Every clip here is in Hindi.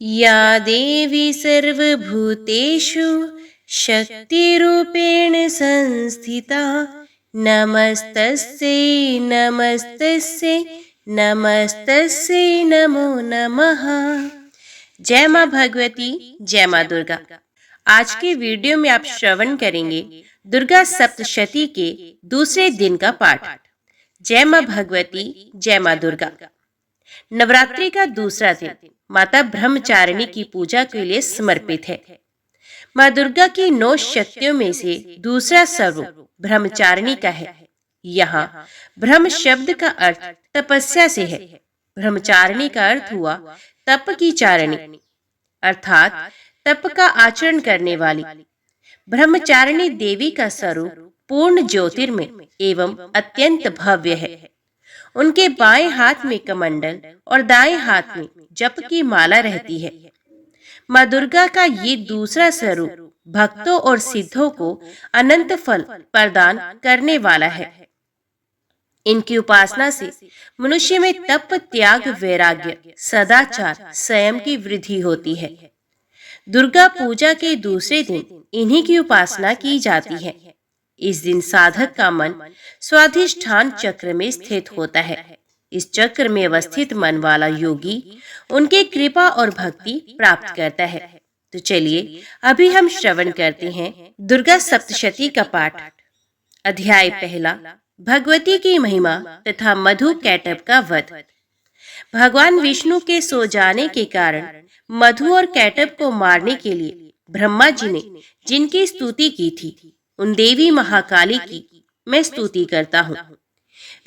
या देवी सर्वभूतेषु शक्तिरूपेण संस्थिता नमस्तस्यै नमस्तस्यै नमस्तस्यै नमो नमः। जय माँ भगवती, जय माँ दुर्गा। आज के वीडियो में आप श्रवण करेंगे दुर्गा सप्तशती के दूसरे दिन का पाठ। जय माँ भगवती, जय माँ दुर्गा। नवरात्रि का दूसरा दिन माता ब्रह्मचारिणी की पूजा के लिए समर्पित है। माँ दुर्गा की 9 शक्तियों में से दूसरा स्वरूप ब्रह्मचारिणी का है। यहाँ ब्रह्म शब्द का अर्थ तपस्या से है। ब्रह्मचारिणी का अर्थ हुआ तप की चारिणी, अर्थात तप का आचरण करने वाली। ब्रह्मचारिणी देवी का स्वरूप पूर्ण ज्योतिर्मय एवं अत्यंत भव्य है। उनके बाएं हाथ में कमंडल और दाएं हाथ में जप की माला रहती है। माँ दुर्गा का ये दूसरा स्वरूप भक्तों और सिद्धों को अनंत फल प्रदान करने वाला है। इनकी उपासना से मनुष्य में तप, त्याग, वैराग्य, सदाचार, संयम की वृद्धि होती है। दुर्गा पूजा के दूसरे दिन इन्हीं की उपासना की जाती है। इस दिन साधक का मन स्वाधिष्ठान चक्र में स्थित होता है। इस चक्र में अवस्थित मन वाला योगी उनके कृपा और भक्ति प्राप्त करता है। तो चलिए अभी हम श्रवण करते हैं दुर्गा सप्तशती का पाठ। अध्याय पहला, भगवती की महिमा तथा मधु कैटभ का वध। भगवान विष्णु के सो जाने के कारण मधु और कैटभ को मारने के लिए ब्रह्मा जी ने जिनकी स्तुति की थी, उन देवी महाकाली की मैं स्तुति करता हूँ।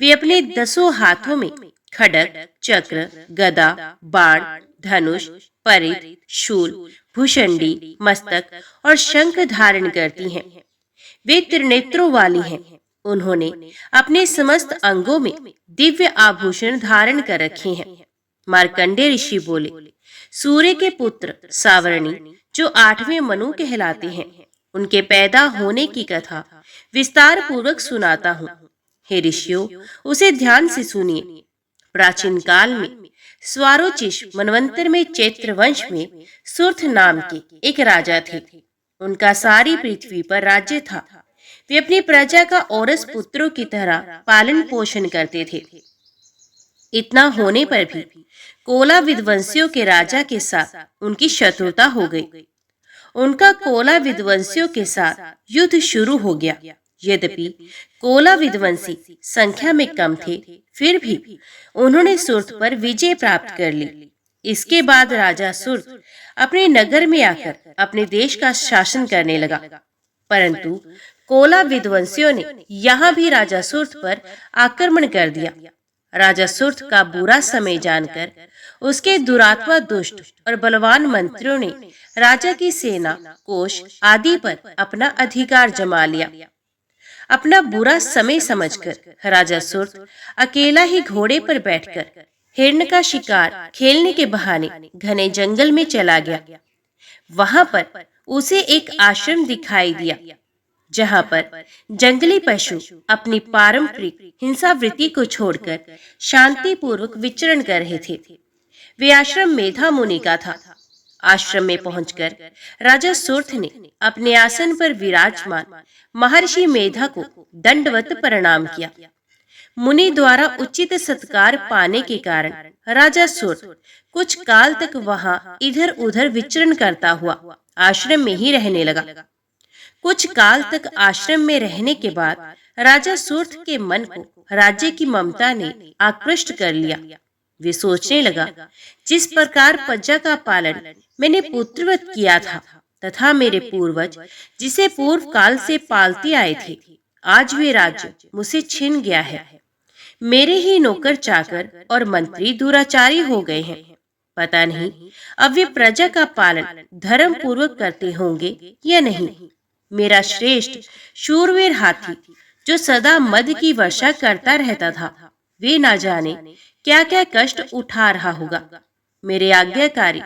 वे अपने 10 हाथों में खड्ग, चक्र, गदा, बाण, धनुष, परिघ, शूल, भूषंडी, मस्तक और शंख धारण करती हैं। वे त्रिनेत्रों वाली हैं। उन्होंने अपने समस्त अंगों में दिव्य आभूषण धारण कर रखे हैं। मार्कंडेय ऋषि बोले, सूर्य के पुत्र सावरणी जो 8वें मनु कहलाते हैं, उनके पैदा होने की कथा विस्तार पूर्वक सुनाता हूँ। हे ऋषियों, उसे ध्यान से सुनिए। प्राचीन काल में स्वारोचिष मनवंतर में चैत्र वंश में सुर्थ नाम के एक राजा थे। उनका सारी पृथ्वी पर राज्य था। वे अपनी प्रजा का औरस पुत्रों की तरह पालन पोषण करते थे। इतना होने पर भी कोला विध्वंसियों के राजा के साथ उनकी शत्रुता हो गई। उनका कोला विध्वंसियों के साथ युद्ध शुरू हो गया। यद्यपि कोला विध्वंसी संख्या में कम थे, फिर भी उन्होंने सुर्थ पर विजय प्राप्त कर ली। इसके बाद राजा सुर्थ अपने नगर में आकर अपने देश का शासन करने लगा। परंतु कोला विध्वंसियों ने यहाँ भी राजा सुर्थ पर आक्रमण कर दिया। राजा सुर्थ का बुरा समय जानकर उसके दुरात्मा, दुष्ट और बलवान मंत्रियों ने राजा की सेना, कोष आदि पर अपना अधिकार जमा लिया। अपना बुरा समय समझकर राजा सुर्थ अकेला ही घोड़े पर बैठकर हिरण का शिकार खेलने के बहाने घने जंगल में चला गया। वहां पर उसे एक आश्रम दिखाई दिया, जहां पर जंगली पशु अपनी पारंपरिक हिंसावृत्ति को छोड़कर शांतिपूर्वक विचरण कर रहे थे। वे आश्रम मेधा मुनि का था। आश्रम में पहुंचकर राजा सुर्थ ने अपने आसन पर विराजमान महर्षि मेधा को दंडवत प्रणाम किया। मुनि द्वारा उचित सत्कार पाने के कारण राजा सुर्थ कुछ काल तक वहां इधर उधर विचरण करता हुआ आश्रम में ही रहने लगा। कुछ काल तक आश्रम में रहने के बाद राजा सुर्थ के मन को राज्य की ममता ने आकृष्ट कर लिया। वे सोचने लगा, जिस प्रकार प्रजा का पालन मैंने पुत्रवत किया था तथा मेरे पूर्वज जिसे पूर्व काल से पालते आए थे, आज वे राज्य मुझसे छिन गया है। मेरे ही नौकर चाकर और मंत्री दुराचारी हो गए हैं। पता नहीं अब वे प्रजा का पालन धर्म पूर्वक करते होंगे या नहीं। मेरा श्रेष्ठ शूरवीर हाथी जो सदा मद की वर्षा करता रहता था, वे ना जाने क्या क्या कष्ट उठा रहा होगा। मेरे आज्ञाकारी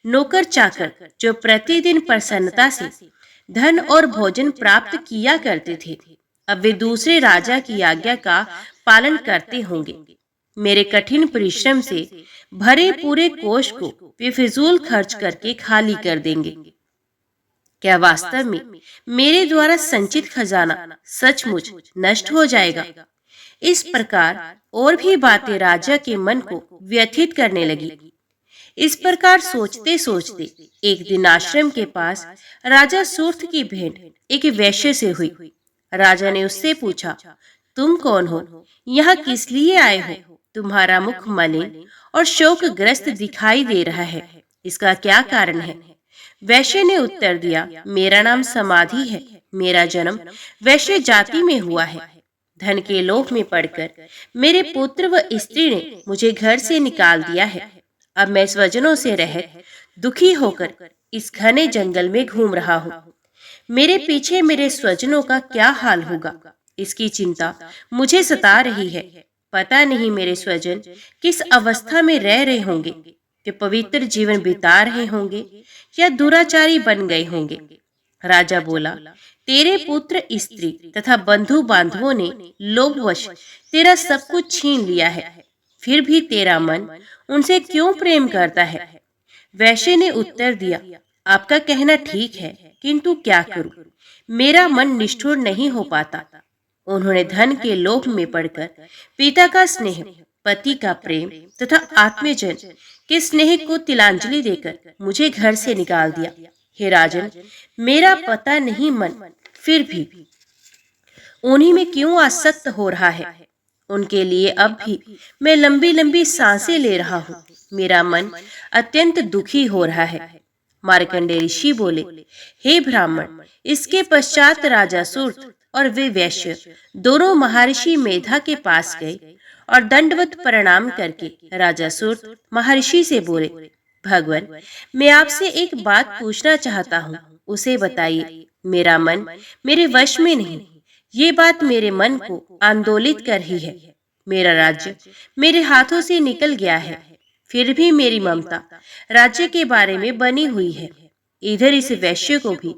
नौकर चाकर जो प्रतिदिन प्रसन्नता से धन और भोजन प्राप्त किया करते थे, अब वे दूसरे राजा की आज्ञा का पालन करते होंगे। मेरे कठिन परिश्रम से भरे पूरे कोष को वे फिजूल खर्च करके खाली कर देंगे। क्या वास्तव में मेरे द्वारा संचित खजाना सचमुच नष्ट हो जाएगा? इस प्रकार और भी बातें राजा के मन को व्यथित करने लगी। इस प्रकार सोचते सोचते एक दिन आश्रम के पास राजा सूर्थ की भेंट एक वैश्य से हुई। राजा ने उससे पूछा, तुम कौन हो? यहाँ किस लिए आए हो? तुम्हारा मुख मलिन और शोकग्रस्त दिखाई दे रहा है, इसका क्या कारण है? वैश्य ने उत्तर दिया, मेरा नाम समाधि है। मेरा जन्म वैश्य जाति में हुआ है। धन के लोभ में पड़कर मेरे पुत्र व स्त्री ने मुझे घर से निकाल दिया है। अब मैं स्वजनों से रहित दुखी होकर इस घने जंगल में घूम रहा हूँ। मेरे पीछे मेरे स्वजनों का क्या हाल होगा, इसकी चिंता मुझे सता रही है। पता नहीं मेरे स्वजन किस अवस्था में रह रहे होंगे। वे पवित्र जीवन बिता रहे होंगे या दुराचारी बन गए होंगे। राजा बोला, तेरे पुत्र, स्त्री तथा बंधु बांधवों ने लोभवश तेरा सब कुछ छीन लिया है, फिर भी तेरा मन उनसे क्यों प्रेम करता है? वैश्य ने उत्तर दिया, आपका कहना ठीक है, किंतु क्या करूं? मेरा मन निष्ठुर नहीं हो पाता। उन्होंने धन के लोभ में पड़कर पिता का स्नेह, पति का प्रेम तथा आत्मीयजन के स्नेह को तिलांजलि देकर मुझे घर से निकाल दिया। हे राजन, मेरा पता नहीं मन फिर भी उन्हीं में क्यों आसक्त हो रहा है। उनके लिए अब भी मैं लंबी लंबी सांसें ले रहा हूँ। मेरा मन अत्यंत दुखी हो रहा है। मार्कंडेय ऋषि बोले, हे ब्राह्मण, इसके पश्चात राजा सूर्थ और वे वैश्य दोनों महर्षि मेधा के पास गए और दंडवत प्रणाम करके राजा सूर्थ महर्षि से बोले, भगवान, मैं आपसे एक बात पूछना चाहता हूँ, उसे बताइए। मेरा मन मेरे वश में नहीं। ये बात मेरे मन को आंदोलित कर रही है। मेरा राज्य मेरे हाथों से निकल गया है, फिर भी मेरी ममता राज्य के बारे में बनी हुई है। इधर इस वैश्य को भी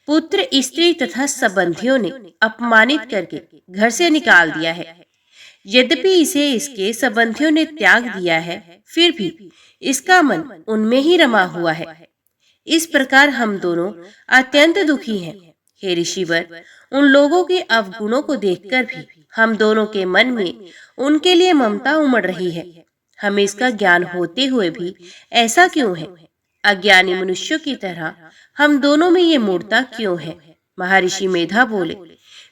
पुत्र, स्त्री तथा संबंधियों ने अपमानित करके घर से निकाल दिया है। यद्यपि इसे इसके संबंधियों ने त्याग दिया है, फिर भी इसका मन उनमें ही रमा हुआ है। इस प्रकार हम दोनों अत्यंत दुखी हैं। हे ऋषिवर, उन लोगों के अवगुणों को देखकर भी हम दोनों के मन में उनके लिए ममता उमड़ रही है। हमें इसका ज्ञान होते हुए भी ऐसा क्यों है? अज्ञानी मनुष्यों की तरह हम दोनों में ये मूढ़ता क्यों है? महर्षि मेधा बोले,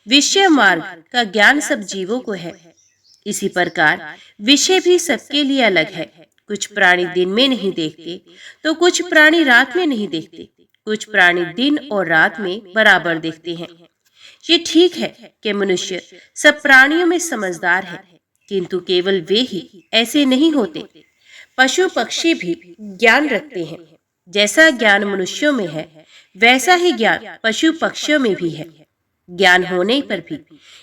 विषय मार्ग का ज्ञान सब जीवों को है। इसी प्रकार विषय भी सबके लिए अलग है। कुछ प्राणी दिन में नहीं देखते तो कुछ प्राणी रात में नहीं देखते। कुछ प्राणी दिन और रात में बराबर देखते हैं। ये ठीक है कि मनुष्य सब प्राणियों में समझदार है, किंतु केवल वे ही ऐसे नहीं होते। पशु पक्षी भी ज्ञान रखते हैं। जैसा ज्ञान मनुष्यों में है, वैसा ही ज्ञान पशु पक्षियों में भी है। ज्ञान होने पर भी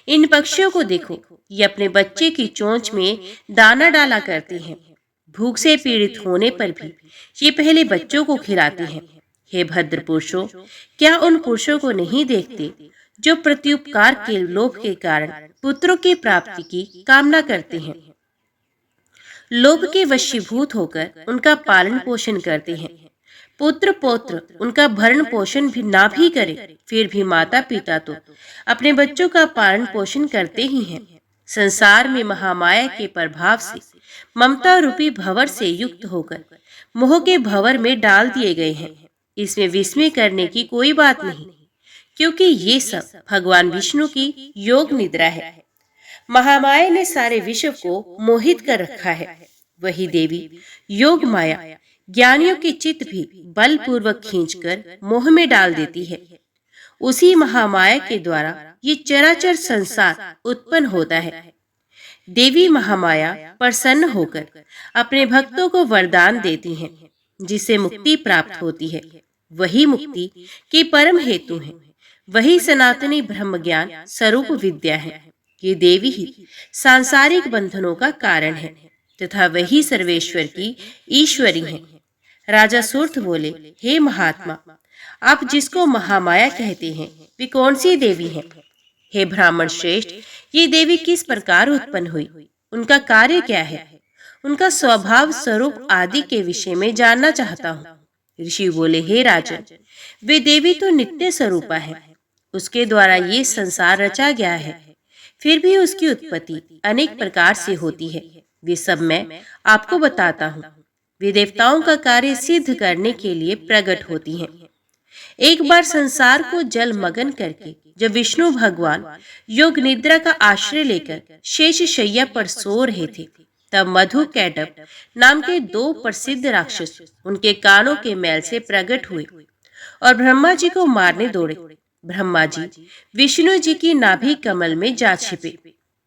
इन पक्षियों को देखो, ये अपने बच्चे की चोंच में दाना डाला करते हैं। भूख से पीड़ित होने पर भी ये पहले बच्चों को खिलाते हैं। हे भद्र पुरुषों, क्या उन पुरुषों को नहीं देखते जो प्रत्युपकार के लोभ के कारण पुत्रों की प्राप्ति की कामना करते हैं? लोभ के वशीभूत होकर उनका पालन पोषण करते हैं। पुत्र पौत्र उनका भरण पोषण भी ना भी करे, फिर भी माता पिता तो अपने बच्चों का पालन पोषण करते ही हैं। संसार में महामाया के प्रभाव से ममता रूपी भंवर से युक्त होकर मोह के भंवर में डाल दिए गए हैं। इसमें विस्मय करने की कोई बात नहीं, क्योंकि ये सब भगवान विष्णु की योग निद्रा है। महामाया ने सारे विश्व को मोहित कर रखा है। वही देवी योग माया ज्ञानियों के चित्त भी बलपूर्वक खींचकर मोह में डाल देती है। उसी महामाया के द्वारा ये चराचर संसार उत्पन्न होता है। देवी महामाया प्रसन्न होकर अपने भक्तों को वरदान देती हैं, जिससे मुक्ति प्राप्त होती है। वही मुक्ति की परम हेतु है। वही सनातनी ब्रह्म ज्ञान स्वरूप विद्या है। ये देवी ही सांसारिक बंधनों का कारण है तथा वही सर्वेश्वर की ईश्वरी है। राजा सूर्थ बोले, हे महात्मा, आप जिसको महामाया कहते हैं, वे कौन सी देवी हैं? हे ब्राह्मण श्रेष्ठ, ये देवी किस प्रकार उत्पन्न हुई? उनका कार्य क्या है? उनका स्वभाव स्वरूप आदि के विषय में जानना चाहता हूँ। ऋषि बोले, हे राजन, वे देवी तो नित्य स्वरूपा है, उसके द्वारा ये संसार रचा गया है। फिर भी उसकी उत्पत्ति अनेक प्रकार से होती है, वे सब मैं आपको बताता हूँ। वे देवताओं का कार्य सिद्ध करने के लिए प्रकट होती हैं। एक बार संसार को जलमग्न करके जब विष्णु भगवान योग निद्रा का आश्रय लेकर शेष शैया पर सो रहे थे, तब मधु कैटभ नाम के 2 प्रसिद्ध राक्षस उनके कानों के मैल से प्रकट हुए और ब्रह्मा जी को मारने दौड़े। ब्रह्मा जी विष्णु जी की नाभि कमल में जा छिपे।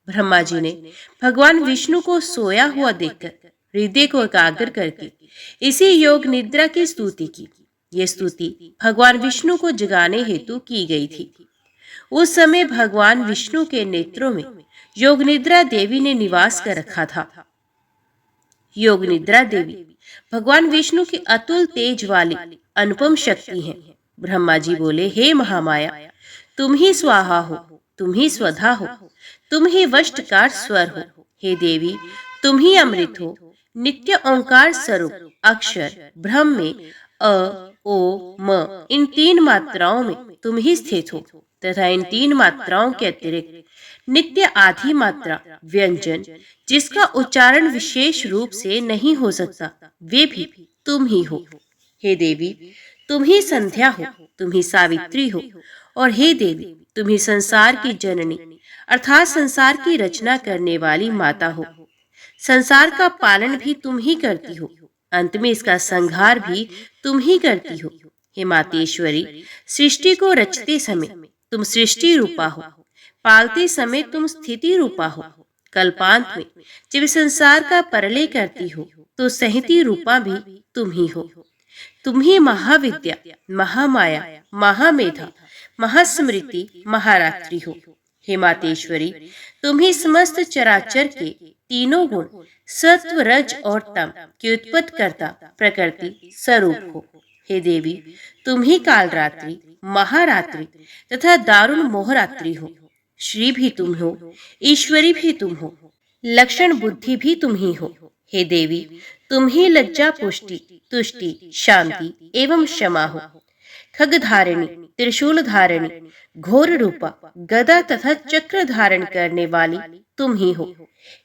ब्रह्मा जी ने भगवान विष्णु को सोया हुआ देखकर हृदय को एकाग्र करके इसी योग निद्रा की स्तुति की। ये स्तुति भगवान विष्णु को जगाने हेतु की गई थी। उस समय भगवान विष्णु के नेत्रों में योग निद्रा देवी ने निवास कर रखा था। योग निद्रा देवी भगवान विष्णु की अतुल तेज वाली अनुपम शक्ति है। ब्रह्मा जी बोले, हे महामाया, तुम ही स्वाहा हो, तुम ही स्वधा हो, तुम ही वष्टकार स्वर हो। हे देवी, तुम ही अमृत हो, नित्य ओंकार स्वरूप अक्षर ब्रह्म में अ ओ म इन 3 मात्राओं में तुम ही स्थित हो तथा इन 3 मात्राओं के अतिरिक्त नित्य आधी मात्रा व्यंजन जिसका उच्चारण विशेष रूप से नहीं हो सकता, वे भी तुम ही हो। हे देवी, तुम ही संध्या हो, तुम ही सावित्री हो, और हे देवी, तुम ही संसार की जननी अर्थात संसार की रचना करने वाली माता हो। संसार का पालन भी तुम ही करती हो, अंत में इसका संहार भी तुम ही करती हो। हे मातेश्वरी, सृष्टि को रचते समय तुम सृष्टि रूपा हो, पालते समय तुम स्थिति रूपा हो, कल्पांत में जब संसार का परलय करती हो तो सहती रूपा भी तुम ही हो। तुम ही महाविद्या, महामाया, महामेधा, महास्मृति, महारात्रि हो। हे मातेश्वरी, तुम ही समस्त चराचर के तीनों गुण सत्व, रज और तम की उत्पत्ति करता प्रकृति स्वरूप हो। हे देवी, तुम ही कालरात्रि, महारात्रि तथा दारुण मोहरात्रि हो। श्री भी तुम हो, ईश्वरी भी तुम हो, लक्षण बुद्धि भी तुम ही हो। हे देवी, तुम ही लज्जा, पुष्टि, तुष्टि, शांति एवं क्षमा हो। खगधारिणी, त्रिशूल धारिणी, घोर रूपा, गदा तथा चक्र धारण करने वाली तुम ही हो।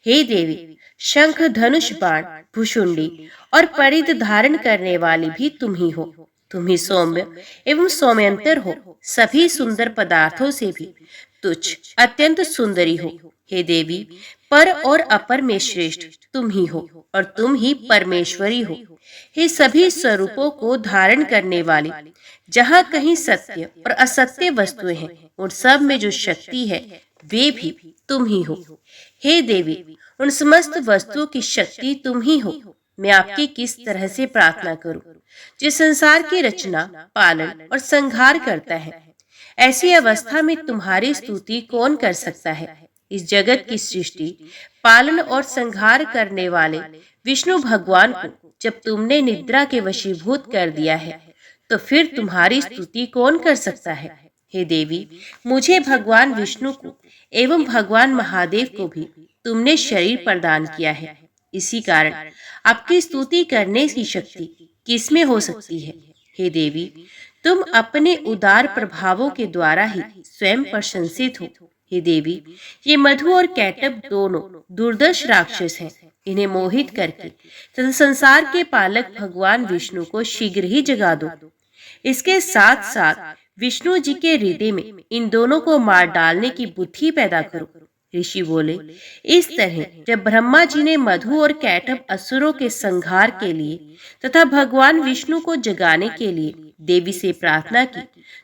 हे देवी, शंख, धनुष, बाण, भुषुंडी और परिध धारण करने वाली भी तुम ही हो। तुम ही सौम्य एवं सौम्यंतर हो, सभी सुंदर पदार्थों से भी तुच्छ अत्यंत सुंदरी हो। हे देवी, पर और अपर में श्रेष्ठ तुम ही हो और तुम ही परमेश्वरी हो। हे सभी स्वरूपों को धारण करने वाली, जहाँ कहीं सत्य और असत्य वस्तुएं हैं, उन सब में जो शक्ति है वे भी तुम ही हो। हे देवी, उन समस्त वस्तुओं की शक्ति तुम ही हो। मैं आपकी किस तरह से प्रार्थना करूं, जिस संसार की रचना, पालन और संहार करता है। ऐसी अवस्था में तुम्हारी स्तुति कौन कर सकता है। इस जगत की सृष्टि, पालन और संहार करने वाले विष्णु भगवान को जब तुमने निद्रा के वशीभूत कर दिया है, तो फिर तुम्हारी स्तुति कौन कर सकता है। हे देवी, मुझे भगवान विष्णु को एवं भगवान महादेव को भी तुमने शरीर प्रदान किया है, इसी कारण आपकी स्तुति करने की शक्ति किसमें हो सकती है। हे देवी, तुम अपने उदार प्रभावों के द्वारा ही स्वयं प्रशंसित हो। हे देवी, ये मधु और कैटभ दोनों दुर्दर्श राक्षस हैं। इन्हें मोहित करके तथा संसार के पालक भगवान विष्णु को शीघ्र ही जगा दो। इसके साथ साथ विष्णु जी के हृदय में इन दोनों को मार डालने की बुद्धि पैदा करो। ऋषि बोले, इस तरह जब ब्रह्मा जी ने मधु और कैटभ असुरों के संहार के लिए तथा भगवान विष्णु को जगाने के लिए देवी से प्रार्थना की,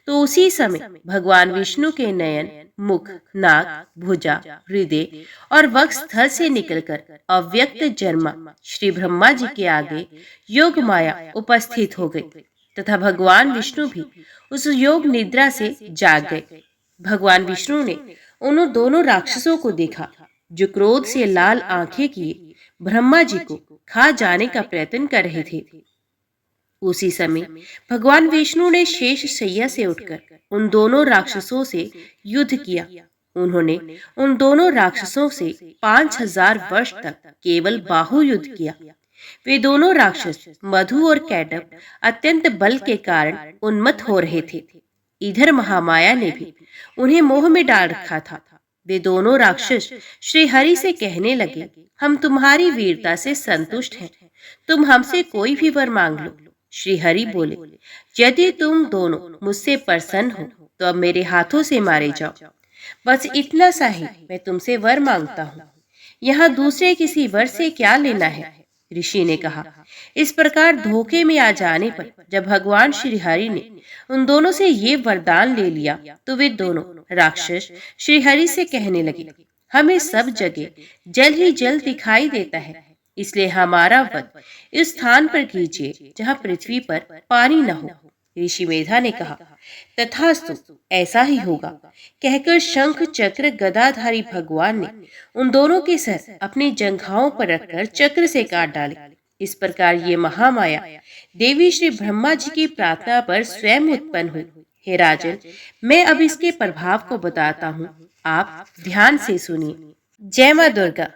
तो उसी समय भगवान विष्णु के नयन, मुख, नाक, भुजा, हृदय और वक्ष स्थल से निकलकर अव्यक्त जन्मा श्री ब्रह्मा जी के आगे योग माया उपस्थित हो गई तथा भगवान विष्णु भी उस योग निद्रा से जाग गए। भगवान विष्णु ने उन दोनों राक्षसों को देखा जो क्रोध से लाल आंखें किए ब्रह्मा जी को खा जाने का प्रयत्न कर रहे थे। उसी समय भगवान विष्णु ने शेष शैया से उठकर उन दोनों राक्षसों से युद्ध किया, उन्होंने उन दोनों राक्षसों से 5000 वर्ष तक केवल बाहु युद्ध किया। वे दोनों राक्षस मधु और कैटब अत्यंत बल के कारण उन्मत्त हो रहे थे। इधर महामाया ने भी उन्हें मोह में डाल रखा था। वे दोनों राक्षस श्री हरि से कहने लगे, हम तुम्हारी वीरता से संतुष्ट हैं, तुम हमसे कोई भी वर मांग लो। श्री हरि बोले, यदि तुम दोनों मुझसे प्रसन्न हो तो अब मेरे हाथों से मारे जाओ। बस इतना सा ही मैं तुमसे वर मांगता हूँ, यहाँ दूसरे किसी वर से क्या लेना है। ऋषि ने कहा। इस प्रकार धोखे में आ जाने पर जब भगवान श्री हरि ने उन दोनों से ये वरदान ले लिया तो वे दोनों राक्षस श्री हरि से कहने लगे, हमें सब जगह जल ही जल दिखाई देता है, इसलिए हमारा वध इस स्थान पर कीजिए जहाँ पृथ्वी पर पानी न हो। ऋषि मेधा ने कहा, तथास्तु, ऐसा ही होगा। कहकर शंख चक्र गदाधारी भगवान ने उन दोनों के सर अपनी जंघाओं पर रखकर चक्र से काट डाले। इस प्रकार ये महामाया देवी श्री ब्रह्मा जी की प्रार्थना पर स्वयं उत्पन्न हुई। हे राजन, मैं अब इसके प्रभाव को बताता हूँ, आप ध्यान से सुनिए। जय मां दुर्गा।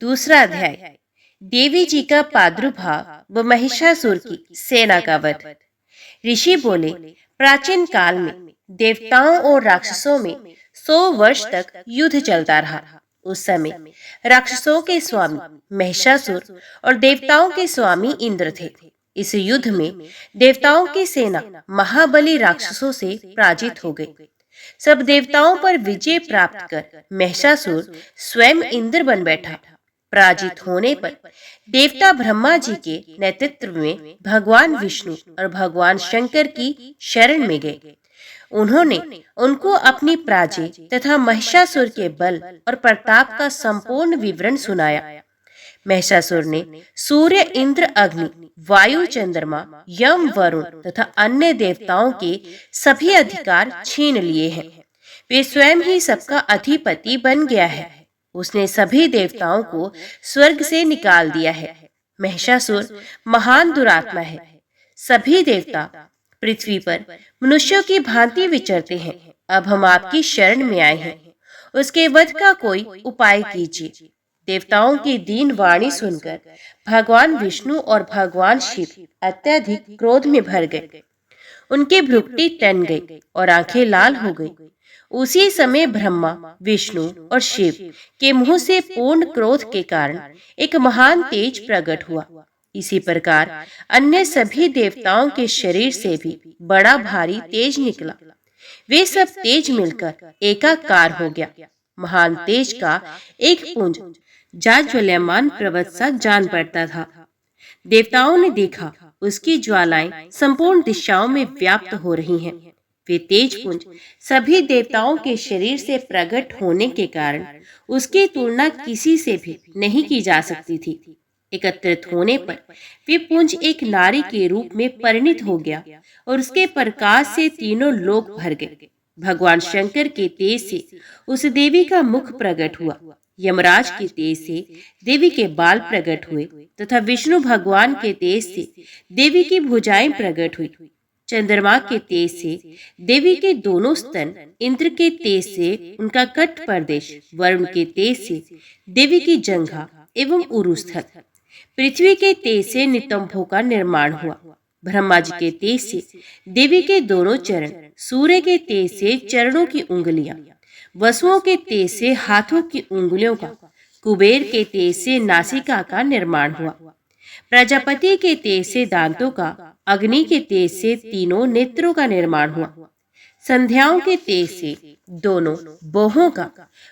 दूसरा अध्याय, देवी जी का प्रादुर्भाव व महिषासुर की सेना का वध। ऋषि बोले, प्राचीन काल में देवताओं और राक्षसों में 100 वर्ष तक युद्ध चलता रहा। उस समय राक्षसों के स्वामी महिषासुर और देवताओं के स्वामी इंद्र थे। इस युद्ध में देवताओं की सेना महाबली राक्षसों से पराजित हो गई। सब देवताओं पर विजय प्राप्त कर महिषासुर स्वयं इंद्र बन बैठा। पराजित होने पर देवता ब्रह्मा जी के नेतृत्व में भगवान विष्णु और भगवान शंकर की शरण में गए। उन्होंने उनको अपनी पराजय तथा महिषासुर के बल और प्रताप का संपूर्ण विवरण सुनाया। महिषासुर ने सूर्य, इंद्र, अग्नि, वायु, चंद्रमा, यम, वरुण तथा अन्य देवताओं के सभी अधिकार छीन लिए हैं। वे स्वयं ही सबका अधिपति बन गया है। उसने सभी देवताओं को स्वर्ग से निकाल दिया है। महिषासुर महान दुरात्मा है। सभी देवता पृथ्वी पर मनुष्यों की भांति विचरते हैं। अब हम आपकी शरण में आए हैं, उसके वध का कोई उपाय कीजिए। देवताओं की दीन वाणी सुनकर भगवान विष्णु और भगवान शिव अत्यधिक क्रोध में भर गए। उनकी भ्रुकुटी टन गई और आंखें लाल हो गई। उसी समय ब्रह्मा, विष्णु और शिव के मुंह से पूर्ण क्रोध के कारण एक महान तेज प्रकट हुआ। इसी प्रकार अन्य सभी देवताओं के शरीर से भी बड़ा भारी तेज निकला। वे सब तेज मिलकर एकाकार हो गया। महान तेज का एक पुंज ज्वालायमान पर्वत सा जान पड़ता था। देवताओं ने देखा, उसकी ज्वालाएं संपूर्ण दिशाओं में व्याप्त हो रही हैं। वे तेज पुंज सभी देवताओं के शरीर से प्रकट होने के कारण उसकी तुलना किसी से भी नहीं की जा सकती थी। एकत्रित होने पर वे पुंज एक नारी के रूप में परिणित हो गया और उसके प्रकाश से तीनों लोक भर गए। भगवान शंकर के तेज से उस देवी का मुख प्रकट हुआ। यमराज के तेज से देवी के बाल प्रकट हुए तथा विष्णु भगवान के तेज से देवी की भुजाएं प्रकट हुई। चंद्रमा के तेज से देवी के दोनों स्तन, इंद्र के तेज से उनका कट प्रदेश, वरुण के तेज से देवी की जंघा एवं उरुस्थल, पृथ्वी के तेज से नितंभों का निर्माण हुआ। ब्रह्मा जी के तेज से देवी के दोनों चरण, सूर्य के तेज से चरणों की उंगलियां, वसुओं के तेज से हाथों की उंगलियों का, कुबेर के तेज से नासिका का निर्माण हुआ। प्रजापति के तेज से दांतों का, अग्नि के तेज से तीनों नेत्रों का निर्माण हुआ। संध्याओं के तेज से दोनों बाहों का,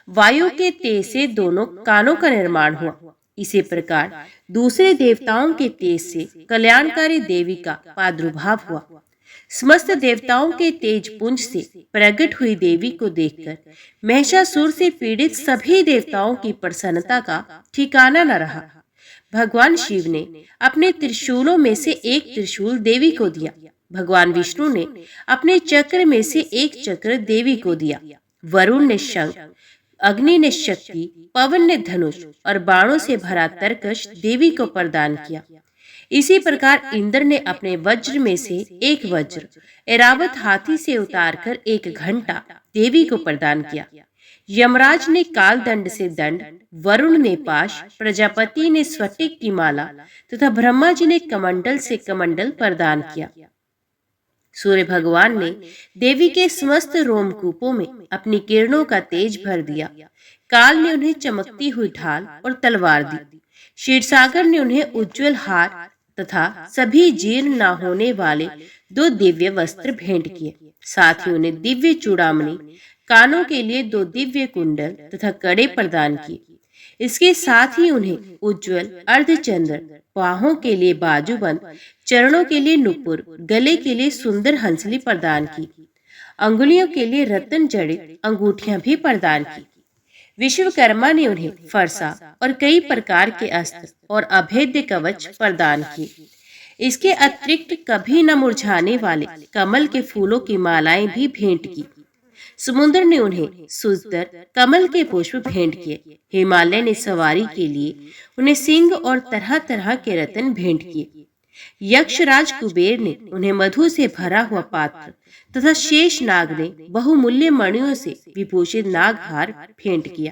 वायु के तेज से दोनों कानों का निर्माण हुआ। इसी प्रकार दूसरे देवताओं के तेज से कल्याणकारी देवी का प्रादुर्भाव हुआ। समस्त देवताओं के तेज पुंज से प्रकट हुई देवी को देखकर महिषासुर से पीड़ित सभी देवताओं की प्रसन्नता का ठिकाना न रहा। भगवान शिव ने अपने त्रिशूलों में से एक त्रिशूल देवी को दिया। भगवान विष्णु ने अपने चक्र में से एक चक्र देवी को दिया। वरुण ने शंख, अग्नि ने शक्ति, पवन ने धनुष और बाणों से भरा तरकश देवी को प्रदान किया। इसी प्रकार इंद्र ने अपने वज्र में से एक वज्र, ऐरावत हाथी से उतारकर एक घंटा देवी को प्रदान किया। यमराज ने काल दंड से दंड, वरुण ने पाश, प्रजापति ने स्फटिक की माला तथा ब्रह्मा जी ने कमंडल से कमंडल प्रदान किया। सूर्य भगवान ने देवी के समस्त रोमकूपों में अपनी किरणों का तेज भर दिया। काल ने उन्हें चमकती हुई ढाल और तलवार दी। क्षीरसागर ने उन्हें उज्जवल हार तथा सभी जीर्ण न होने वाले 2 दिव्य वस्त्र भेंट किए। साथ ही उन्हें दिव्य चूड़ामणि, कानों के लिए 2 दिव्य कुंडल तथा कड़े प्रदान किए। इसके साथ ही उन्हें उज्जवल अर्धचंद्र, बाहों के लिए बाजूबंद, चरणों के लिए नुपुर, गले के लिए सुंदर हंसली प्रदान की। अंगुलियों के लिए रत्न जड़ित अंगूठियां भी प्रदान की। विश्वकर्मा ने उन्हें फरसा और कई प्रकार के अस्त्र और अभेद्य कवच प्रदान किए। इसके अतिरिक्त कभी न मुरझाने वाले कमल के फूलों की मालाएं भी भेंट की। समुद्र ने उन्हें सुंदर कमल के पुष्प भेंट किए। हिमालय ने सवारी के लिए उन्हें सिंह और तरह तरह के रत्न भेंट किए। यक्षराज कुबेर ने उन्हें मधु से भरा हुआ पात्र तथा शेष नाग ने बहुमूल्य मणियों से विभूषित नागहार भेंट किया।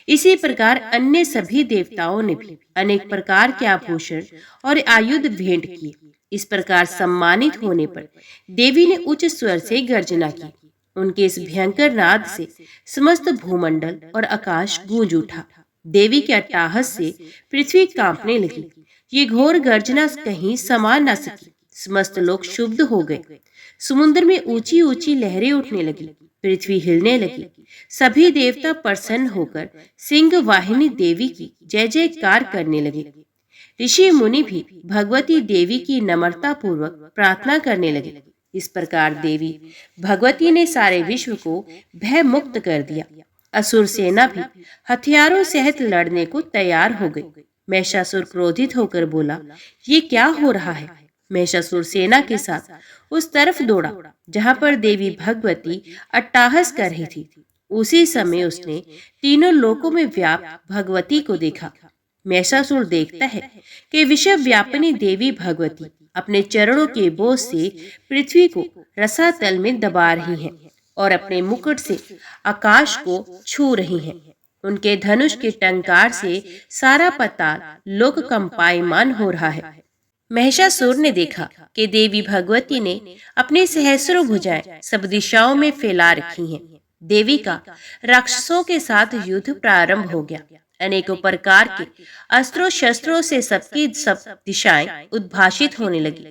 इसी प्रकार अन्य सभी देवताओं ने भी अनेक प्रकार के आभूषण और आयुध भेंट किए। इस प्रकार सम्मानित होने पर देवी ने उच्च स्वर से गर्जना की। उनके इस भयंकर नाद से समस्त भूमंडल और आकाश गूंज उठा। देवी के अट्टहास से पृथ्वी कांपने लगी। ये घोर गर्जना कहीं समा न सकी। समस्त लोग क्षुब्ध हो गए। समुद्र में ऊंची ऊंची लहरें उठने लगी। पृथ्वी हिलने लगी। सभी देवता प्रसन्न होकर सिंह वाहिनी देवी की जय जयकार करने लगे। ऋषि मुनि भी भगवती देवी की नम्रता पूर्वक प्रार्थना करने लगे। इस प्रकार देवी भगवती ने सारे विश्व को भय मुक्त कर दिया। असुर सेना भी हथियारों सहित लड़ने को तैयार हो गई। महिषासुर क्रोधित होकर बोला, ये क्या हो रहा है? महिषासुर सेना के साथ उस तरफ दौड़ा जहां पर देवी भगवती अट्टहास कर रही थी। उसी समय उसने तीनों लोकों में व्याप्त भगवती को देखा। महिषासुर देखता है कि विश्व व्यापिनी देवी भगवती अपने चरणों के बोझ से पृथ्वी को रसातल में दबा रही हैं और अपने मुकुट से आकाश को छू रही हैं। उनके धनुष के टंकार से सारा पाताल लोक कंपायमान हो रहा है। महिषासुर ने देखा कि देवी भगवती ने अपनी सहस्रों भुजाएं सब दिशाओं में फैला रखी हैं। देवी का राक्षसों के साथ युद्ध प्रारंभ हो गया। अनेकों प्रकार के अस्त्रों शस्त्रों से सबकी सब दिशाएं उद्भाषित होने लगी।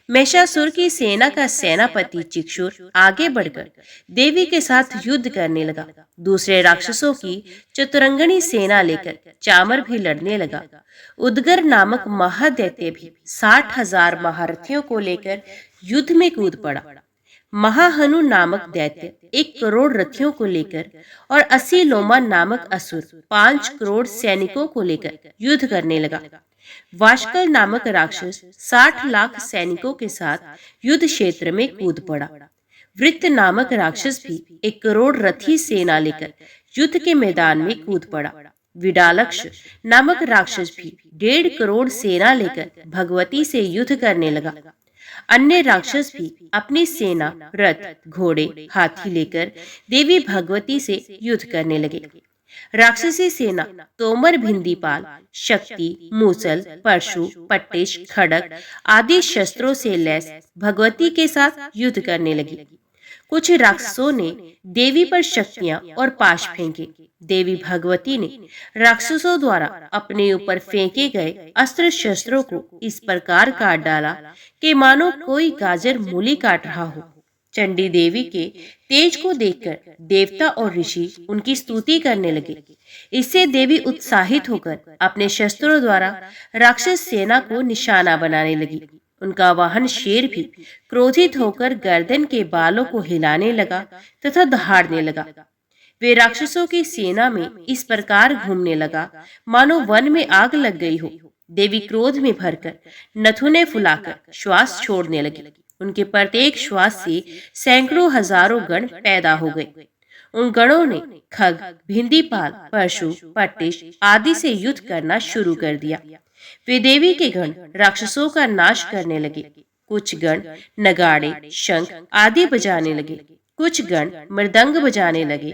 महिषासुर की सेना का सेनापति चिक्षुर आगे बढ़कर देवी के साथ युद्ध करने लगा। दूसरे राक्षसों की चतुरंगनी सेना लेकर चामर भी लड़ने लगा। उदगर नामक महादैत्य भी 60,000 महारथियों को लेकर युद्ध में कूद पड़ा। महाहनु नामक दैत्य 1 करोड़ रथियों को लेकर और 80 लोमा नामक असुर 5 करोड़ सैनिकों को लेकर युद्ध करने लगा। वाशकल नामक राक्षस 60 लाख सैनिकों के साथ युद्ध क्षेत्र में कूद पड़ा। वृत्त नामक राक्षस भी 1 करोड़ रथी सेना लेकर युद्ध के मैदान में कूद पड़ा। विडालक्ष नामक राक्षस भी 1.5 करोड़ सेना लेकर भगवती से युद्ध करने लगा। अन्य राक्षस भी अपनी सेना, रथ, घोड़े, हाथी लेकर देवी भगवती से युद्ध करने लगे। राक्षसी सेना तोमर, भिंदीपाल, शक्ति, मूसल, परशु, पट्टिश, खड़ग आदि शस्त्रों से लैस भगवती के साथ युद्ध करने लगी। कुछ राक्षसों ने देवी पर शक्तियां और पाश फेंके। देवी भगवती ने राक्षसों द्वारा अपने ऊपर फेंके गए अस्त्र शस्त्रों को इस प्रकार काट डाला कि मानो कोई गाजर मूली काट रहा हो। चंडी देवी के तेज को देखकर देवता और ऋषि उनकी स्तुति करने लगे। इससे देवी उत्साहित होकर अपने शस्त्रों द्वारा राक्षस सेना को निशाना बनाने लगी। उनका वाहन शेर भी क्रोधित होकर गर्दन के बालों को हिलाने लगा तथा दहाड़ने लगा। वे राक्षसों की सेना में इस प्रकार घूमने लगा मानो वन में आग लग गई हो। देवी क्रोध में भरकर नथुने फुलाकर श्वास छोड़ने लगी। उनके प्रत्येक श्वास से सैकड़ों हजारों गण पैदा हो गए। उन गणों ने खग, भिंदीपाल, परशु, पट्टिश आदि से युद्ध करना शुरू कर दिया। वे देवी के गण राक्षसों का नाश करने लगे। कुछ गण नगाड़े, शंख आदि बजाने लगे। कुछ गण मृदंग बजाने लगे।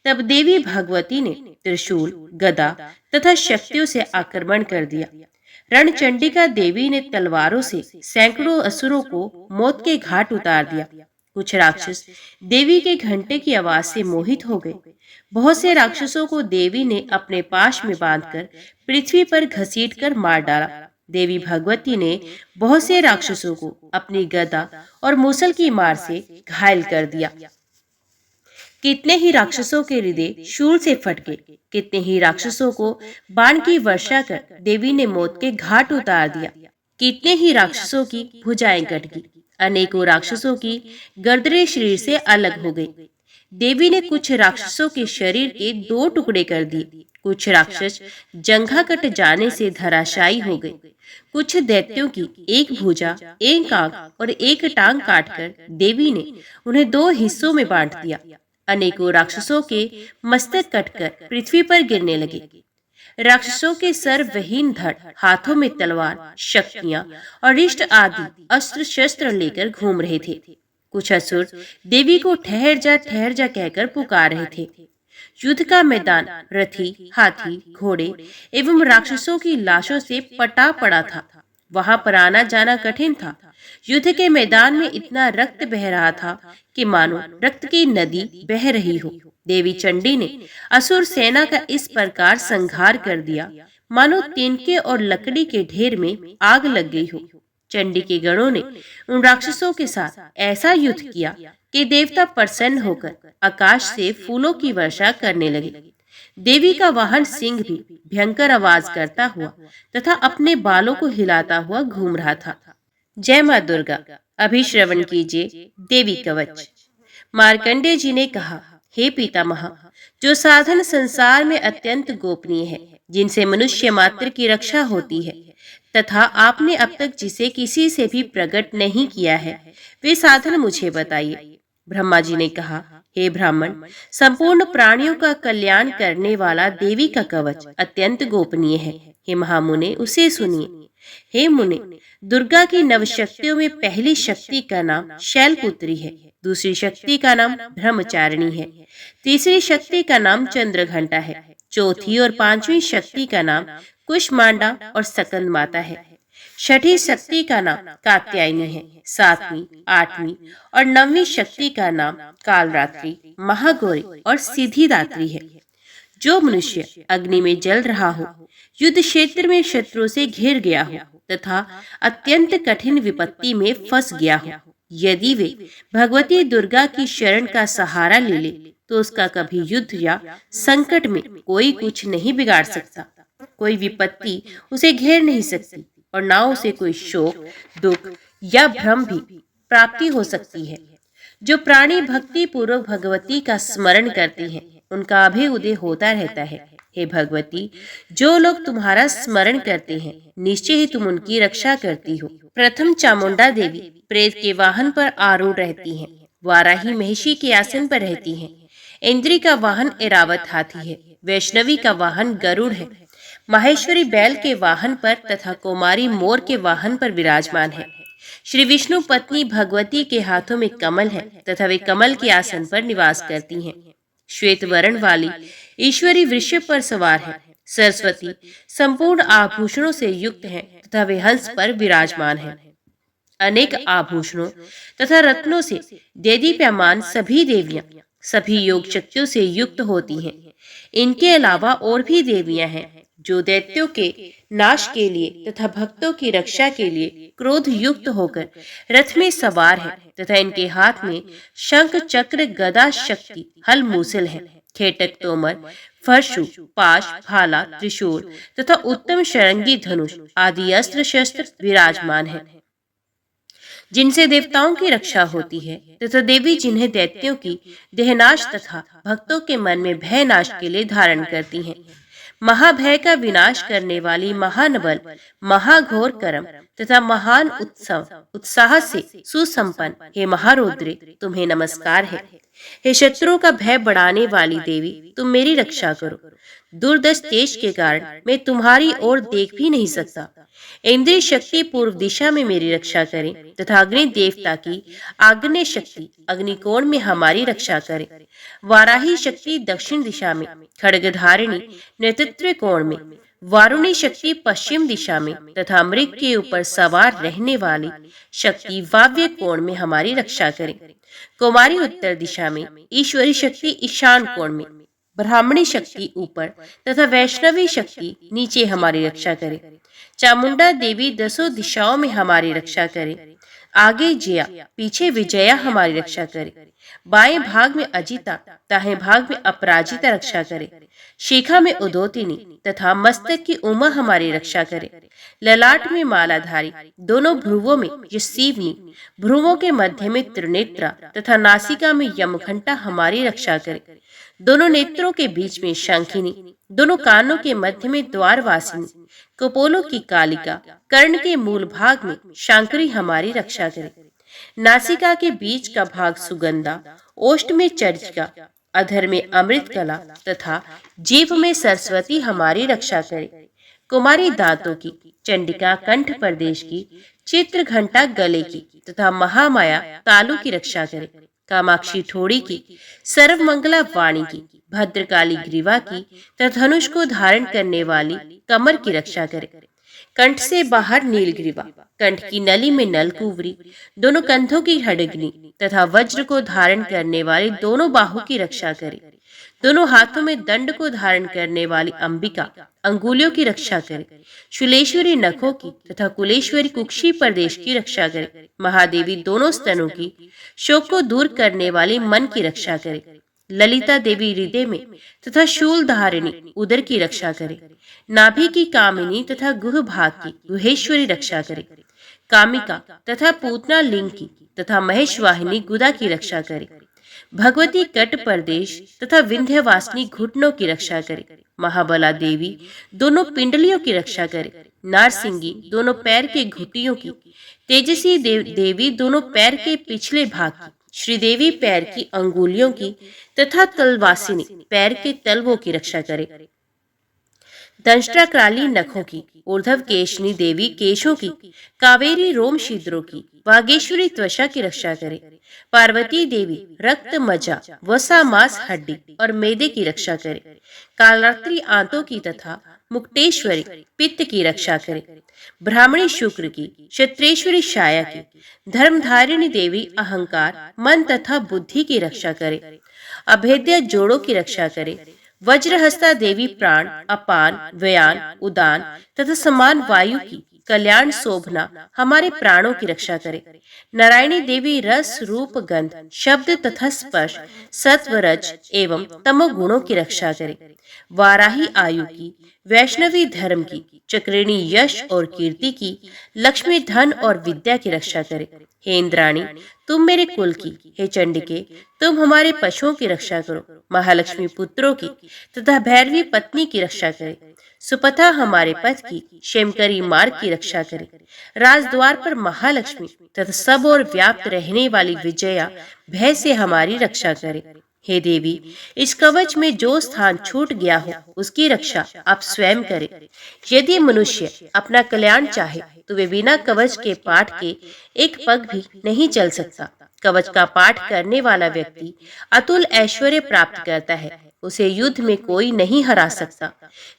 तब देवी भगवती ने त्रिशूल, गदा तथा शक्तियों से आक्रमण कर दिया। रणचंडिका देवी ने तलवारों से सैकड़ों असुरों को मौत के घाट उतार दिया। कुछ राक्षस देवी के घंटे की आवाज से मोहित हो गए। बहुत से राक्षसों को देवी ने अपने पाश में बांधकर पृथ्वी पर घसीटकर मार डाला। देवी भगवती ने बहुत से राक्षसों को अपनी गदा और मूसल की मार से घायल कर दिया। कितने ही राक्षसों के हृदय शूल से फट गए। कितने ही राक्षसों को बाण की वर्षा कर देवी ने मौत के घाट उतार दिया। कितने ही राक्षसों की भुजाएं कट गई। अनेकों राक्षसों की गर्दनें शरीर से अलग हो गई। देवी ने कुछ राक्षसों के शरीर के 2 टुकड़े कर दिए। कुछ राक्षस जंघा कट जाने से धराशायी हो गए। कुछ दैत्यों की एक भुजा, एक आंख और एक टांग काटकर देवी ने उन्हें 2 हिस्सों में बांट दिया। अनेकों राक्षसों के मस्तक कटकर पृथ्वी पर गिरने लगे। राक्षसों के सर्वहीन धड़ हाथों में तलवार, शक्तियां और रिष्ट आदि अस्त्र शस्त्र लेकर घूम रहे थे। कुछ असुर देवी को ठहर जा कहकर पुकार रहे थे। युद्ध का मैदान रथी, हाथी, घोड़े एवं राक्षसों की लाशों से पटा पड़ा था। वहां पर आना जाना कठिन था। युद्ध के मैदान में इतना रक्त बह रहा था कि मानो रक्त की नदी बह रही हो। देवी चंडी ने असुर सेना का इस प्रकार संहार कर दिया मानो तिनके और लकड़ी के ढेर में आग लग गई हो। चंडी के गणों ने उन राक्षसों के साथ ऐसा युद्ध किया कि देवता प्रसन्न होकर आकाश से फूलों की वर्षा करने लगे। देवी का वाहन सिंह भी भयंकर आवाज करता हुआ तथा अपने बालों को हिलाता हुआ घूम रहा था। जय मां दुर्गा। अभी श्रवण कीजिए देवी कवच। मार्कंडेय जी ने कहा, हे पितामह, जो साधन संसार में अत्यंत गोपनीय है, जिनसे मनुष्य मात्र की रक्षा होती है, तथा आपने अब तक जिसे किसी से भी प्रकट नहीं किया है, वे साधन मुझे बताइए। ब्रह्मा जी ने कहा, हे ब्राह्मण, संपूर्ण प्राणियों का कल्याण करने वाला देवी का कवच अत्यंत गोपनीय है। हे महामुने, उसे सुनिए। हे मुने, दुर्गा की 9 शक्तियों में पहली शक्ति का नाम शैलपुत्री है। दूसरी शक्ति का नाम ब्रह्मचारिणी है। तीसरी शक्ति का नाम चंद्रघंटा है। चौथी और 5वीं शक्ति का नाम कुष्मांडा और सकंद माता है। छठी शक्ति का नाम कात्यायनी है। 7वीं, 8वीं और 9वीं शक्ति का नाम कालरात्रि, महागौरी और सिद्धिदात्री है। जो मनुष्य अग्नि में जल रहा हो, युद्ध क्षेत्र में शत्रु से घिर गया हो तथा अत्यंत कठिन विपत्ति में फंस गया हो, यदि वे भगवती दुर्गा की शरण का सहारा ले ले तो उसका कभी युद्ध या संकट में कोई कुछ नहीं बिगाड़ सकता। कोई विपत्ति उसे घेर नहीं सकती और ना उसे कोई शोक, दुख या भ्रम भी प्राप्ति हो सकती है। जो प्राणी भक्ति पूर्वक भगवती का स्मरण करते हैं, उनका अभ्युदय होता रहता है। हे भगवती, जो लोग तुम्हारा स्मरण करते हैं, निश्चय ही तुम उनकी रक्षा करती हो। प्रथम चामुंडा देवी प्रेत के वाहन पर आरूढ़ रहती हैं। वाराही महिषी के आसन पर रहती हैं। इंद्री का वाहन ऐरावत हाथी है। वैष्णवी का वाहन गरुड़ है। माहेश्वरी बैल के वाहन पर तथा कुमारी मोर के वाहन पर विराजमान है। श्री विष्णु पत्नी भगवती के हाथों में कमल है तथा वे कमल के आसन पर निवास करती हैं। श्वेत वर्ण वाली ईश्वरी वृषभ पर सवार है। सरस्वती संपूर्ण आभूषणों से युक्त हैं तथा वे हंस पर विराजमान हैं। अनेक आभूषणों तथा रत्नों से देदीप्यमान सभी देवियां सभी योग शक्तियों से युक्त होती हैं। इनके अलावा और भी देवियां हैं जो दैत्यों के नाश के लिए तथा भक्तों की रक्षा के लिए क्रोध युक्त होकर रथ में सवार है तथा इनके हाथ में शंख, चक्र, गदा, शक्ति, हल, मूसल है। खेटक, तोमर, फरशु, पाश, भाला, त्रिशूल तथा उत्तम शरंगी धनुष आदि अस्त्र शस्त्र विराजमान है, जिनसे देवताओं की रक्षा होती है तथा देवी जिन्हें दैत्यों की देहनाश तथा भक्तों के मन में भय नाश के लिए धारण करती हैं। महाभय का विनाश करने वाली महानबल, महाघोर कर्म तथा महान उत्साह से सुसंपन्न हे महारौद्रे, तुम्हें नमस्कार है। हे शत्रुओं का भय बढ़ाने वाली देवी, तुम मेरी रक्षा करो। दुर्दश तेज के कारण मैं तुम्हारी ओर देख भी नहीं सकता। इंद्रिय शक्ति पूर्व दिशा में मेरी रक्षा करे तथा अग्नि देवता की आग्नेय शक्ति अग्निकोण में हमारी रक्षा करे। वाराही शक्ति दक्षिण दिशा में, खड्गधारिणी नेतृत्व कोण में, वारुणी शक्ति पश्चिम दिशा में तथा मृग के ऊपर सवार रहने वाली शक्ति वाव्य कोण में हमारी रक्षा करे। कुमारी उत्तर दिशा में, ईश्वरी शक्ति ईशान कोण में, ब्राह्मणी शक्ति ऊपर तथा वैष्णवी शक्ति नीचे हमारी रक्षा करे। चामुंडा देवी दसों दिशाओं में हमारी रक्षा करे। आगे जया पीछे विजया हमारी रक्षा करे। बाएं भाग में अजिता दाएं भाग में अपराजिता रक्षा करे। शिखा में उदोतिनी तथा मस्तक की उमा हमारी रक्षा करे। ललाट में मालाधारी, दोनों भ्रुवों में यशीवनी, भ्रुवों के मध्य में त्रिनेत्रा तथा नासिका में यमघंटा हमारी रक्षा करे। दोनों नेत्रों के बीच में शंखिनी, दोनों कानों के मध्य में द्वारवासिनी, कपोलों की कालिका, कर्ण के मूल भाग में शांकरी हमारी रक्षा करे। नासिका के बीच का भाग सुगंधा, ओष्ठ में चर्चिका, अधर में अमृत कला तथा जीभ में सरस्वती हमारी रक्षा करे। कुमारी दांतों की, चंडिका कंठ प्रदेश की, चित्र घंटा गले की तथा महामाया तालु की रक्षा करे। कामाक्षी ठोड़ी की, सर्वमंगला वाणी की, भद्रकाली ग्रीवा की तथा धनुष को धारण करने वाली कमर की रक्षा करे। कंठ से बाहर नीलग्रीवा, कंठ की नली में नलकुवरी, दोनों कंधों की हडग्नि तथा वज्र को धारण करने वाली दोनों बाहु की रक्षा करे। दोनों हाथों में दंड को धारण करने वाली अंबिका अंगुलियों की रक्षा करे। शूलेश्वरी नखों की तथा कुलेश्वरी कुक्षी प्रदेश की रक्षा करे। महादेवी दोनों स्तनों की, शोक को दूर करने वाली मन की रक्षा करे। ललिता देवी हृदय में तथा शूल धारिणी उदर की रक्षा करे। नाभि की कामिनी तथा गुह भाग की गुहेश्वरी रक्षा करे। कामिका तथा पूतना लिंग की तथा महेशवाहिनी गुदा की रक्षा करे। भगवती कट प्रदेश तथा विंध्यवासिनी घुटनों की रक्षा करे। महाबला देवी दोनों पिंडलियों की रक्षा करे। नारसिंगी दोनों पैर के घुटियों की, तेजसी देवी दोनों पैर के पिछले भाग की, श्रीदेवी पैर की अंगुलियों की तथा तलवासिनी पैर के तलवों की रक्षा करे। दंष्ट्राक्राली नखों की, ऊर्ध्व केशनी देवी केशों की, कावेरी रोम छिद्रों की, वागेश्वरी त्वचा की रक्षा करे। पार्वती देवी रक्त मज्जा वसा मांस हड्डी और मेदे की रक्षा करे। कालरात्रि आंतों की तथा मुक्तेश्वरी पित्त की रक्षा करे। ब्राह्मणी शुक्र की, क्षत्रेश्वरी छाया की, धर्मधारिणी देवी अहंकार मन तथा बुद्धि की रक्षा करे। अभेद्य जोड़ों की रक्षा करे। वज्रहस्ता देवी प्राण, अपान, व्ययान, उदान तथा समान वायु की, कल्याण शोभना हमारे प्राणों की रक्षा करे। नारायणी देवी रस रूप गंध शब्द तथा स्पर्श सत्व रज एवं तमो गुणों की रक्षा करे। वाराही आयु की, वैष्णवी धर्म की, चक्रिणी यश और कीर्ति की, लक्ष्मी धन और विद्या की रक्षा करे। हे इंद्राणी तुम मेरे कुल की, हे चंडिके तुम हमारे पशुओं की रक्षा करो। महालक्ष्मी पुत्रों की तथा भैरवी पत्नी की रक्षा करे। सुपथा हमारे पथ की, क्षेमकरी मार्ग की रक्षा करे। राजद्वार पर महालक्ष्मी तथा सब और व्याप्त रहने वाली विजया भय से हमारी रक्षा करे। हे देवी इस कवच में जो स्थान छूट गया हो उसकी रक्षा आप स्वयं करें। यदि मनुष्य अपना कल्याण चाहे तो वे बिना कवच के पाठ के एक पग भी नहीं चल सकता। कवच का पाठ करने वाला व्यक्ति अतुल ऐश्वर्य प्राप्त करता है, उसे युद्ध में कोई नहीं हरा सकता।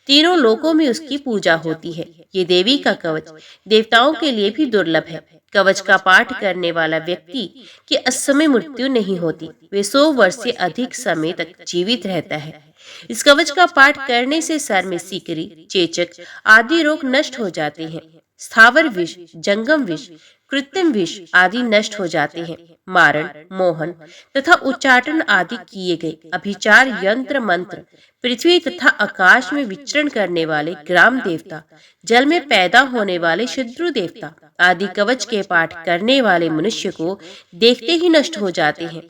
तीनों लोकों में उसकी पूजा होती है। ये देवी का कवच देवताओं के लिए भी दुर्लभ है। कवच का पाठ करने वाला व्यक्ति की असमय मृत्यु नहीं होती, वे 100 वर्ष से अधिक समय तक जीवित रहता है। इस कवच का पाठ करने से सर में सीकरी, चेचक आदि रोग नष्ट हो जाते हैं। स्थावर विष, जंगम विष, कृत्रिम विष आदि नष्ट हो जाते हैं। मारण, मोहन तथा उच्चाटन आदि किए गए अभिचार यंत्र मंत्र, पृथ्वी तथा आकाश में विचरण करने वाले ग्राम देवता, जल में पैदा होने वाले शत्रु देवता आदि कवच के पाठ करने वाले मनुष्य को देखते ही नष्ट हो जाते हैं।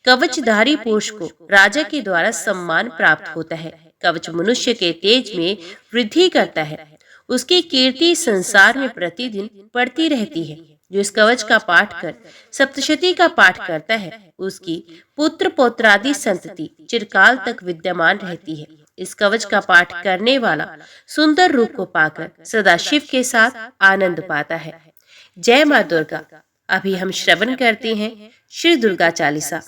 कवचधारी पुरुष को राजा के द्वारा सम्मान प्राप्त होता है। कवच मनुष्य के तेज में वृद्धि करता है। उसकी कीर्ति संसार में प्रतिदिन बढ़ती रहती है। जो इस कवच का पाठ कर सप्तशती का पाठ करता है उसकी पुत्र पौत्रादि संतति चिरकाल तक विद्यमान रहती है। इस कवच का पाठ करने वाला सुंदर रूप को पाकर सदा शिव के साथ आनंद पाता है। जय माँ दुर्गा। अभी हम श्रवण करते हैं श्री दुर्गा चालीसा।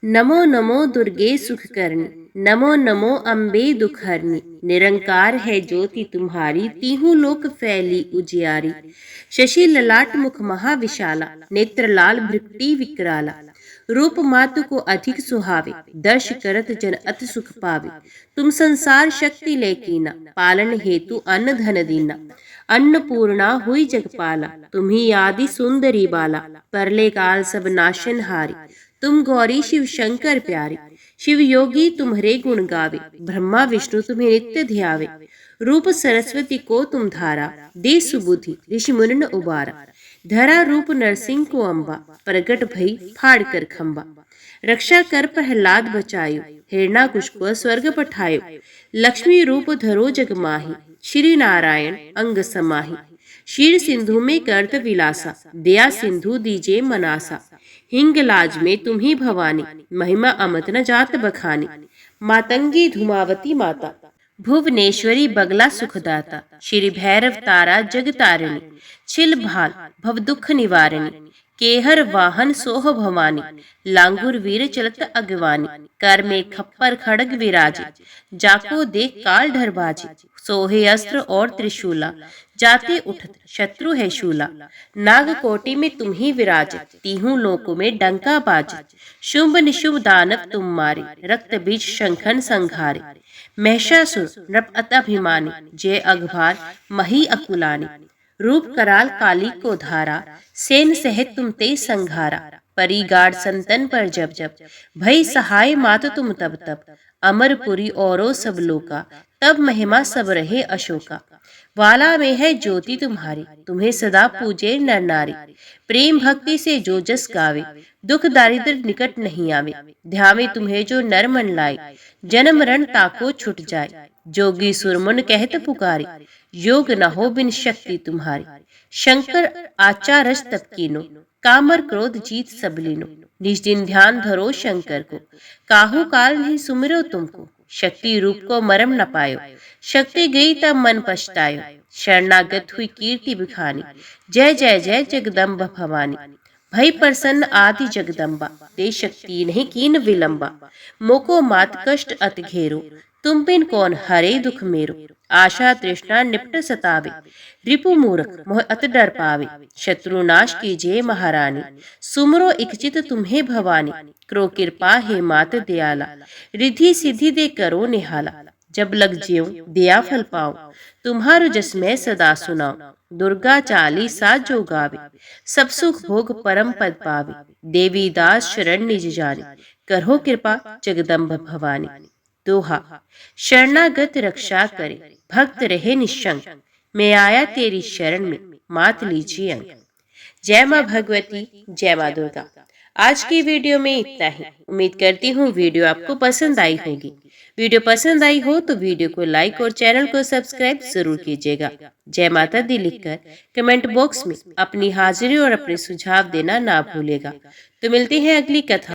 नमो नमो दुर्गे सुखकर्णी, नमो नमो अम्बे दुखहरणी। निरंकार है ज्योति तुम्हारी, तीहूं लोक फैली उजियारी। शशि ललाट मुख महाविशाला, नेत्र लाल भृकुटी विकराला। रूप मातु को अधिक सुहावे, दर्श करत जन अति सुख पावे। तुम संसार शक्ति लेकीना, पालन हेतु अन्न धन दीना। अन्नपूर्णा हुई जगपाला, तुम्ही आदि सुंदरी बाला। परले काल सब नाशन हारी, तुम गौरी शिव शंकर प्यारे। शिव योगी तुम्हारे गुण गावे, ब्रह्मा विष्णु तुम्हें नित्य ध्यावे। रूप सरस्वती को तुम धारा, दे सुबुद्धि ऋषि मुनि न उबारा। धरा रूप नरसिंह को अम्बा, प्रगट भई फाड़ कर खम्बा। रक्षा कर प्रहलाद बचायो, हिरणाकुश को स्वर्ग पठायो। लक्ष्मी रूप धरो जग माही, श्री नारायण अंग समाही। क्षीर सिंधु में कर्त विलासा, दया सिंधु दीजे मनासा। हिंगलाज में तुम्ही भवानी, महिमा अमत न जात बखानी। मातंगी धूमावती माता, भुवनेश्वरी बगला सुखदाता। श्री भैरव तारा जग तारिणी, छिल भाल भव दुख निवारिणी। केहर वाहन सोह भवानी, लांगुर वीर चलत अगवानी। कर में खप्पर खड़ग विराजे, जाको देख काल ढरबाजे। सोहे अस्त्र और त्रिशूला, जाते उठत शत्रु है शूला। नाग कोटि में तुम ही विराज, तीहूं लोकों में डंका बाजे। शुंभ निशुंभ दानव तुम मारे, रक्त बीज शंखन संघारे। महिषासुर नृप अतभिमानी, जय अघभार मही अकुलानी। रूप कराल काली को धारा, सेन सहित तुम ते संघारा। परिगाड़ संतन पर जब जब, भई सहाय मात तुम तब तब। अमरपुरी औरो सब लोका, तब महिमा सब रहे अशोका। वाला में है ज्योति तुम्हारी, तुम्हें सदा पूजे नर नारी। प्रेम भक्ति से जो जस गावे, दुख दारिद्र निकट नहीं आवे। ध्यावे तुम्हें जो नर मन लाए, जन्म रण ताको छुट जाए। जोगी सुरमुन कहत पुकारे, योग न हो बिन शक्ति तुम्हारी। शंकर आचारज तप कीनो, कामर क्रोध जीत सब लीनो। निज दिन ध्यान धरो शंकर को, काहू काल नहीं सुमिरो तुमको। शक्ति रूप को मरम न पायो, शक्ति गई तब मन पछतायो। शरणागत हुई कीर्ति बिखानी, जय जय जय जगदम्ब भवानी। भई प्रसन्न आदि जगदम्बा, दे शक्ति नहीं कीन विलंबा। मोको मात कष्ट अति घेरो, तुम बिन कौन हरे दुख मेरो। आशा तृष्णा निपट सतावे, रिपु मूर्ख मोह अत डर पावे। शत्रु नाश कीजिए महारानी, सुमरो इकचित तुम्हें भवानी। करो कृपा हे मात दयाला, रिद्धि सिद्धि दे करो निहाला। जब लग ज्यों दया फल पाओ, तुम्हारो जस मैं सदा सुनाओ। दुर्गा चालीसा जो गावे, सब सुख भोग परम पद पावे। देवी दास शरण निज जाने, करो कृपा जगदम्ब भवानी। दोहा। शरणागत रक्षा करे, भक्त रहे निशंक। मैं आया तेरी शरण में, मात लीजिए अंक। जय माँ भगवती, जय माँ दुर्गा। आज की वीडियो में इतना ही। उम्मीद करती हूँ वीडियो आपको पसंद आई होगी। वीडियो पसंद आई हो तो वीडियो को लाइक और चैनल को सब्सक्राइब जरूर कीजिएगा। जय माता दी लिखकर कमेंट बॉक्स में अपनी हाजिरी और अपने सुझाव देना ना भूलेगा। तो मिलते हैं अगली कथा।